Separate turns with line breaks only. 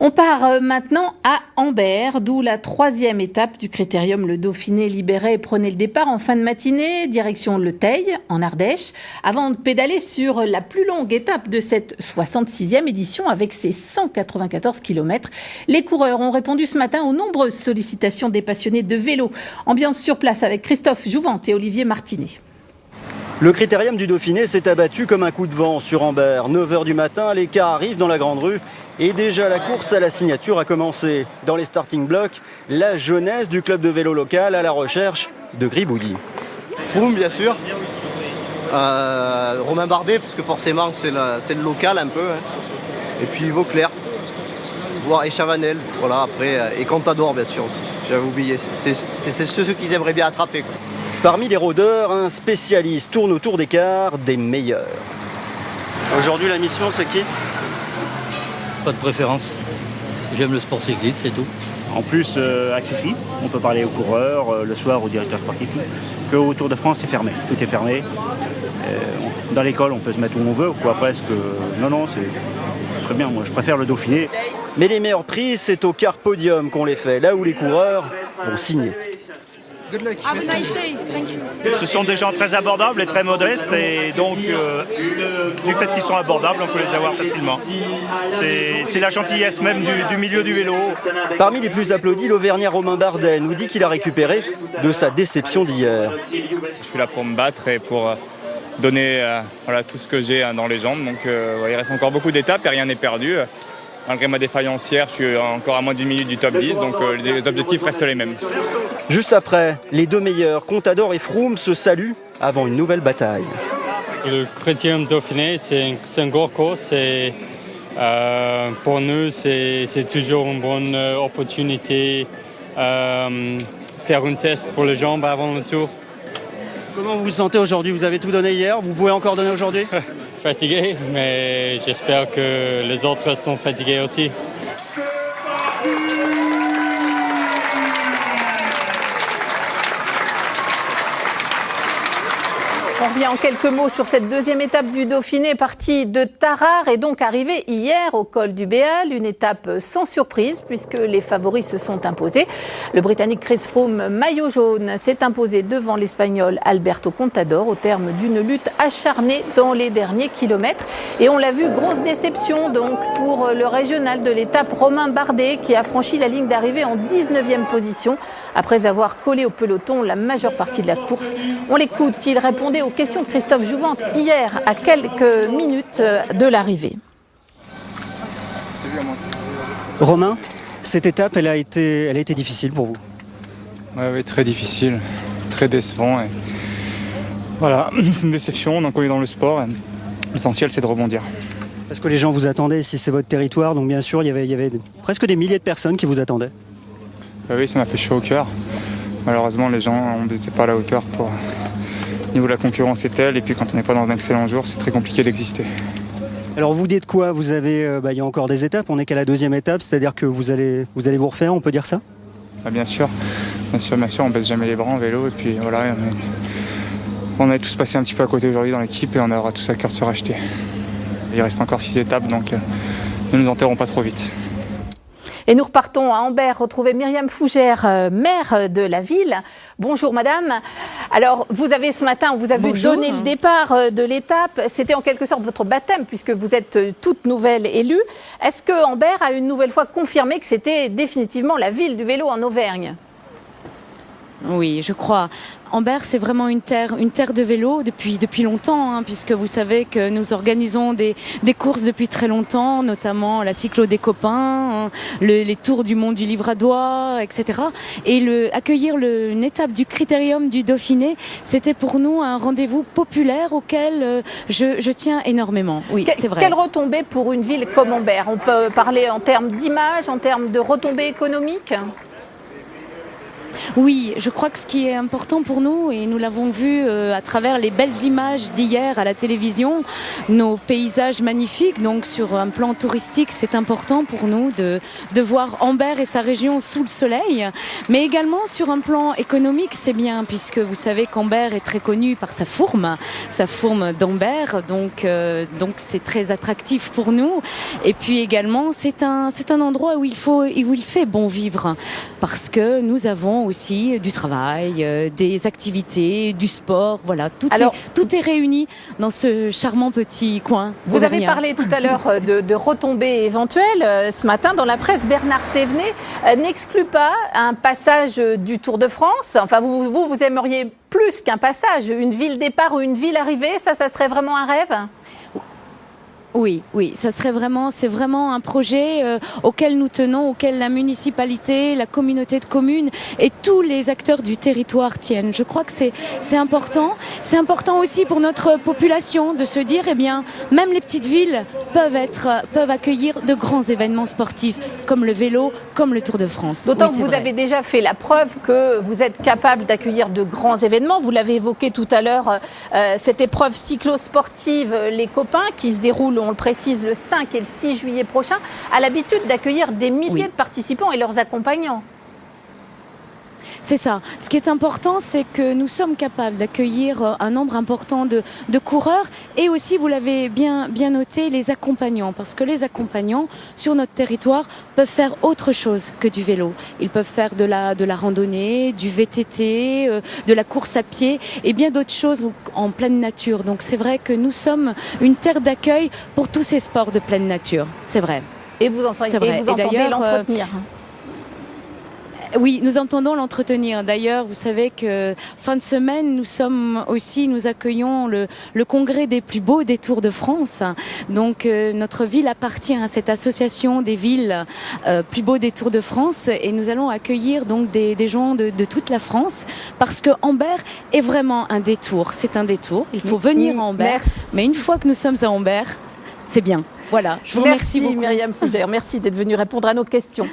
On part maintenant à Ambert, d'où la 3e étape du Critérium. Le Dauphiné libéré prenait le départ en fin de matinée, direction Le Teil, en Ardèche, avant de pédaler sur la plus longue étape de cette 66e édition avec ses 194 km. Les coureurs ont répondu ce matin aux nombreuses sollicitations des passionnés de vélo. Ambiance sur place avec Christophe Jouvente et Olivier Martinet.
Le Critérium du Dauphiné s'est abattu comme un coup de vent sur Ambert. 9h du matin, les cars arrivent dans la grande rue et déjà la course à la signature a commencé. Dans les starting blocks, la jeunesse du club de vélo local à la recherche de Gribouillis.
Froome bien sûr, Romain Bardet parce que forcément c'est le local un peu, hein. Et puis Vauclair, voire Chavanel, voilà après, et Contador bien sûr aussi, j'avais oublié, c'est ceux qu'ils aimeraient bien attraper, quoi.
Parmi les rôdeurs, un spécialiste tourne autour des cars des meilleurs. Aujourd'hui, la mission, c'est qui ?
Pas de préférence. J'aime le sport cycliste, c'est tout.
En plus, accessible. On peut parler aux coureurs, le soir, au directeur sportif. Que au Tour de France, c'est fermé. Tout est fermé. Dans l'école, on peut se mettre où on veut, quoi, presque. Non, c'est très bien. Moi, je préfère le Dauphiné.
Mais les meilleurs prix, c'est au car podium qu'on les fait. Là où les coureurs vont signer.
Ce sont des gens très abordables et très modestes et donc du fait qu'ils sont abordables, on peut les avoir facilement. C'est la gentillesse même du milieu du vélo.
Parmi les plus applaudis, l'Auvergnat Romain Bardet nous dit qu'il a récupéré de sa déception d'hier.
Je suis là pour me battre et pour donner tout ce que j'ai dans les jambes. Donc il reste encore beaucoup d'étapes et rien n'est perdu. Malgré ma défaillance hier, je suis encore à moins d'une minute du top 10, donc les objectifs restent les mêmes.
Juste après, les deux meilleurs, Contador et Froome, se saluent avant une nouvelle bataille.
Le Critérium Dauphiné, c'est une grosse course et pour nous, c'est toujours une bonne opportunité faire un test pour les jambes avant le tour.
Comment vous vous sentez aujourd'hui ? Vous avez tout donné hier, vous pouvez encore donner aujourd'hui ?
Fatigué, mais j'espère que les autres sont fatigués aussi.
On revient en quelques mots sur cette 2e étape du Dauphiné, partie de Tarare et donc arrivée hier au col du Béal. Une étape sans surprise puisque les favoris se sont imposés. Le Britannique Chris Froome, maillot jaune, s'est imposé devant l'Espagnol Alberto Contador au terme d'une lutte acharnée dans les derniers kilomètres. Et on l'a vu, grosse déception donc pour le régional de l'étape Romain Bardet qui a franchi la ligne d'arrivée en 19e position après avoir collé au peloton la majeure partie de la course. On l'écoute, il répondait aux questions de Christophe Jouvente hier à quelques minutes de l'arrivée.
Romain, cette étape, elle a été difficile pour vous.
Oui, très difficile, très décevant. Et voilà, c'est une déception, donc on est dans le sport. L'essentiel, c'est de rebondir.
Parce que les gens vous attendaient, si c'est votre territoire, donc bien sûr, il y avait presque des milliers de personnes qui vous attendaient.
Oui, ça m'a fait chaud au cœur. Malheureusement, les gens n'étaient pas à la hauteur pour... Au niveau de la concurrence est telle, et puis quand on n'est pas dans un excellent jour, c'est très compliqué d'exister. Alors vous dites quoi ? Vous avez, il y a encore des étapes, on n'est qu'à la 2e étape, c'est-à-dire que vous allez vous refaire, on peut dire ça ? Bien sûr, on baisse jamais les bras en vélo, et puis voilà, on est tous passé un petit peu à côté aujourd'hui dans l'équipe, et on aura tous à cœur de se racheter. Il reste encore 6 étapes, donc ne nous enterrons pas trop vite.
Et nous repartons à Ambert, retrouver Myriam Fougère, maire de la ville. Bonjour madame. Alors vous avez ce matin, on vous a vu donner le départ de l'étape. C'était en quelque sorte votre baptême puisque vous êtes toute nouvelle élue. Est-ce que Ambert a une nouvelle fois confirmé que c'était définitivement la ville du vélo en Auvergne ?
Oui, je crois. Ambert, c'est vraiment une terre de vélo depuis longtemps, puisque vous savez que nous organisons des courses depuis très longtemps, notamment la cyclo des copains, les tours du Mont du Livradois, etc. Et accueillir une étape du Critérium du Dauphiné, c'était pour nous un rendez-vous populaire auquel je tiens énormément. Oui, c'est vrai.
Quelle retombée pour une ville comme Ambert ? On peut parler en termes d'image, en termes de retombées économiques ?
Oui, je crois que ce qui est important pour nous, et nous l'avons vu à travers les belles images d'hier à la télévision, nos paysages magnifiques, donc sur un plan touristique, c'est important pour nous de voir Ambert et sa région sous le soleil, mais également sur un plan économique, c'est bien, puisque vous savez qu'Ambert est très connu par sa fourme d'Ambert, donc c'est très attractif pour nous. Et puis également, c'est un endroit où il fait bon vivre, parce que nous avons aussi du travail, des activités, du sport, voilà, tout est réuni dans ce charmant petit coin.
Vous avez parlé tout à l'heure de retombées éventuelles. Ce matin, dans la presse, Bernard Thévenet n'exclut pas un passage du Tour de France. Enfin, vous aimeriez plus qu'un passage, une ville départ ou une ville arrivée, ça serait vraiment un rêve ?
Oui, c'est vraiment un projet auquel nous tenons, auquel la municipalité, la communauté de communes et tous les acteurs du territoire tiennent. Je crois que c'est important. C'est important aussi pour notre population de se dire, eh bien, même les petites villes peuvent accueillir de grands événements sportifs, comme le vélo, comme le Tour de France.
D'autant que vous avez déjà fait la preuve que vous êtes capable d'accueillir de grands événements. Vous l'avez évoqué tout à l'heure, cette épreuve cyclo-sportive, les copains, qui se déroule, on le précise, le 5 et le 6 juillet prochain, a l'habitude d'accueillir des milliers de participants et leurs accompagnants.
C'est ça. Ce qui est important, c'est que nous sommes capables d'accueillir un nombre important de coureurs et aussi, vous l'avez bien noté, les accompagnants. Parce que les accompagnants, sur notre territoire, peuvent faire autre chose que du vélo. Ils peuvent faire de la randonnée, du VTT, de la course à pied et bien d'autres choses en pleine nature. Donc c'est vrai que nous sommes une terre d'accueil pour tous ces sports de pleine nature. C'est vrai.
Et vous entendez l'entretenir.
Oui, nous entendons l'entretenir. D'ailleurs, vous savez que fin de semaine, nous accueillons le congrès des plus beaux détours de France. Donc, notre ville appartient à cette association des villes plus beaux détours de France et nous allons accueillir donc des gens de toute la France parce que Ambert est vraiment un détour. C'est un détour. Il faut venir à Ambert. Mais une fois que nous sommes à Ambert, c'est bien. Voilà. Je vous remercie beaucoup.
Myriam Fougère. Merci d'être venue répondre à nos questions.